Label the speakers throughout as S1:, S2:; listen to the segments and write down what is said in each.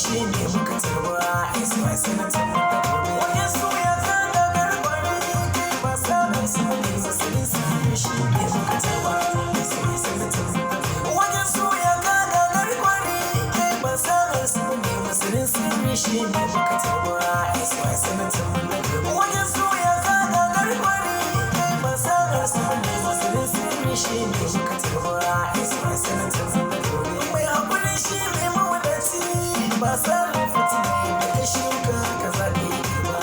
S1: shi ne muka tarwa SY sanatan mu na gobe. Wajen su ya zaga garkwari ba sabon su ne masanin sirri shi ne muka tarwa SY sanatan mu na gobe. Wajen su ya zaga garkwari ba sabon su ne masanin sirri shi ne muka tarwa SY sanatan mu na gobe. Wajen su ya zaga garkwari ba sabon su ne masanin sirri shi ne muka tarwa SY sanatan mu na gobe. Mai hakuri shi ne mawadaci ba sarar fitina da ta shuka ka zaɓe ba.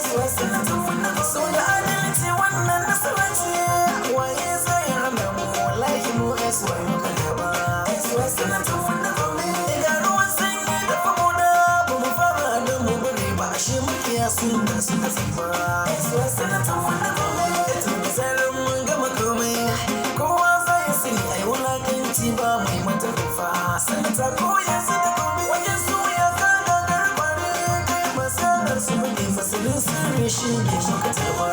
S1: SY sanatan mu na gobe. So da adalci wannan nasara ce waye zai hana mu wallahi mu SY muka yaba. SY sanatan mu na gobe. Ga ruwan sanyi da famuda ba mu fara da mu bari ba ashe mukiya sun da suka zama. SY sanatan mu na gobe. To da zarar mun gama komai kowa zai sani ai wulakanci ba mai mata rufa. Sanata ko yanzu da gobe wajen su ya zaga garkwari masanar su ne masanin sirri shi ne muka tarwa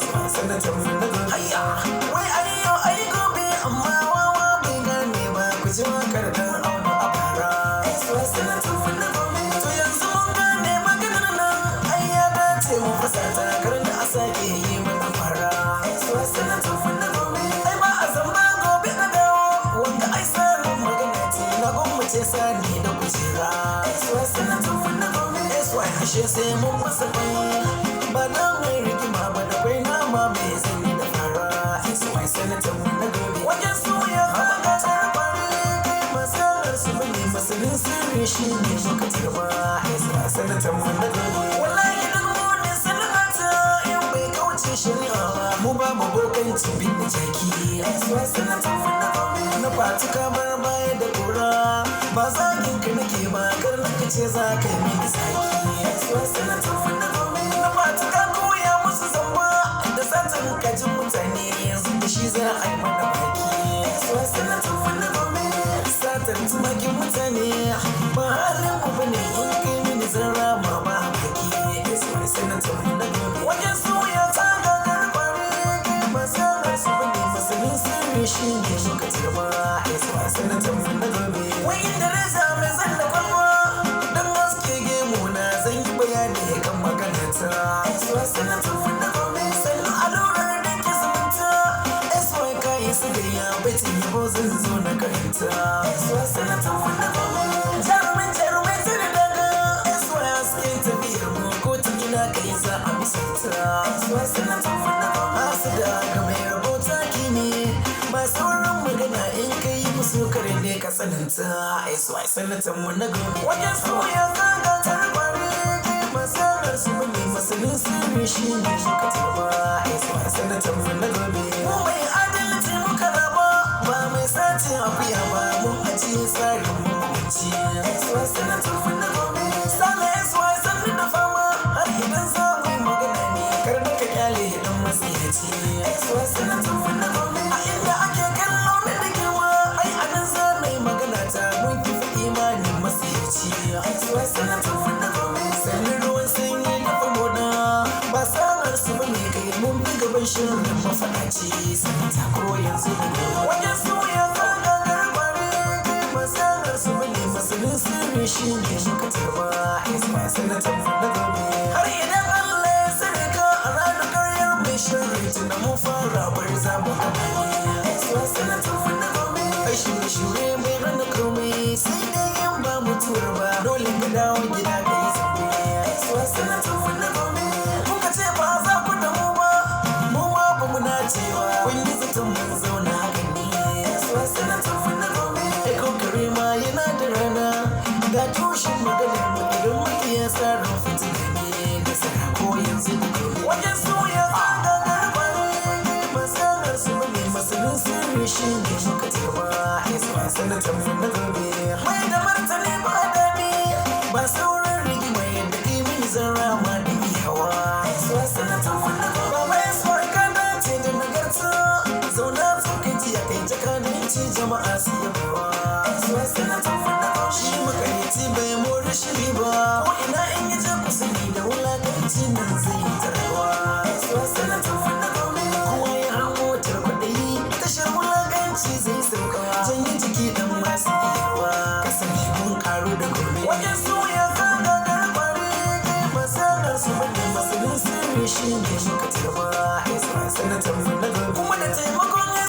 S1: SY sanatan mu na gobe. Hayya wai ayyo ai gobe amma wawa bai gane ba ku ji wakar dan auna a bara. SY sanatan mu na gobe. To yanzu mun gane maganar nan ai ya dace mu fasata kar da a sake yi mana fara. SY sanatan mu na gobe. Ai ba a zama gobe a dawo wanda ai tsarin magana ce na gwamnati sani da kujera. SY sanatan mu na gobe. SY ashe sai mun masa bai ba na mai rigima ba da bai nama mai zanyi da fara. SY sanatan mu na gobe. Wajen su ya zaga garkwari masanar su ne masanin sirri shi ne muka tarwa SY sanatan mu na gobe. Wallahi duk mu ne sanata in bai kauce shari'a ba mu ba mu bokanci bin da jaki. SY sanatan mu na gobe. Na fati kamar baya da kura ba zagin ka nake ba kar naka ce za ka yi mini zaki. SY sanatan mu na gobe. Na fati ka koya musu zamba da satan kajin mutane yanzu da shi za a yi mana baki. SY sanatan mu na gobe. Satan tumakin mutane ba halin mu bane in kai mini zarra ma ba baki. SY sanatan mu na gobe. Wajen su ya zaga garkwari masanar su ne masanin sirri shi ne muka tarwa SY sanatan mu na gobe. Wai inda reza mai zalla kwalwa don haske gemu na zan yi bayani kan magana ta. SY sanatan mu na gobe. Sannu alurar da ke zumunta SY kayi su gayya baitin yabo zan zo na karanta. SY sanatan mu na gobe. Jarumin jarumai ta da daga SY haske tafiyar mu ko ta ina kai za a misalta. SY sanatan mu na gobe. Hasu da ga mai rabota kini ba sauran magana in kai musu kare ne ka tsananta. SY sanatan mu na gobe. Wajen su ya zaga garkwari masanar su ne masanin sirri shi ne muka tarwa SY sanatan mu na gobe. Mu mai adalci muka raba ba mai sace akuya ba mun ajiye tsarin mu ci. SY sanatan mu na gobe. Sale SY sannu da fama har idan za mu yi magana ne kar da ka kyale dan matsiyaci. SY sanatan mu na gobe. A inda ake kallo na da girma ai anan za mu yi magana ta mun kifi imanin matsiyaci. SY sanatan mu na gobe. Sannan ruwan sanyi da famoda ba sanar su bane kai mun bi gaban shirin mafaɗaci. Sanata ko yanzu da gobe. Wajen su ya zaga garkwari masanar su ne masanin sirri shi ne muka tarwa SY sanatan mu na gobe. Har idan Allah ya sarka a ranar karyar mai shirin tunda mun fara bari za mu gama ne. SY sanatan mu na gobe. Ai shure mai rana komai sai dai in ba mutuwar ba dole ka dawo gida ka yi zabe. SY sanatan mu na gobe. Kuka ce ba za ku da mu ba mu ma ba mu nacewa kun yi zaton mun zauna hakan ne. SY sanatan mu na gobe. Ai kokari ma yana da rana ga tushen maganar mu idan makiya tsarin fitina ne da sara ko yanzu da gobe. Wajen su ya zaga garkwari masanar su ne masanin sirri shi ne muka tarwa SY sanatan mu na gobe. Mai da martani ba daɗi ba sauran rigima yadda kai mini zarra ma da iyawa. SY sanatan mu na gobe. Baba SY ka dace da nagarta zauna tsokaci a kai jakadanci jama'a su yabawa. SY sanatan mu na gobe. Shi makarici bai more shiri ba ko ina in yi jan kusuri da wulakanci nan zai yi tarwa. SY sanatan mu na gobe. Kowa ya hango tarkwaɗayi tashar wulakanci zai sauka janye jiki dan masu iyawa. Kasance mun karu da gobe. Wajen su ya su bane masanin sirri shi ne muka tarba isa sanatan mu na gaba kuma da taimakon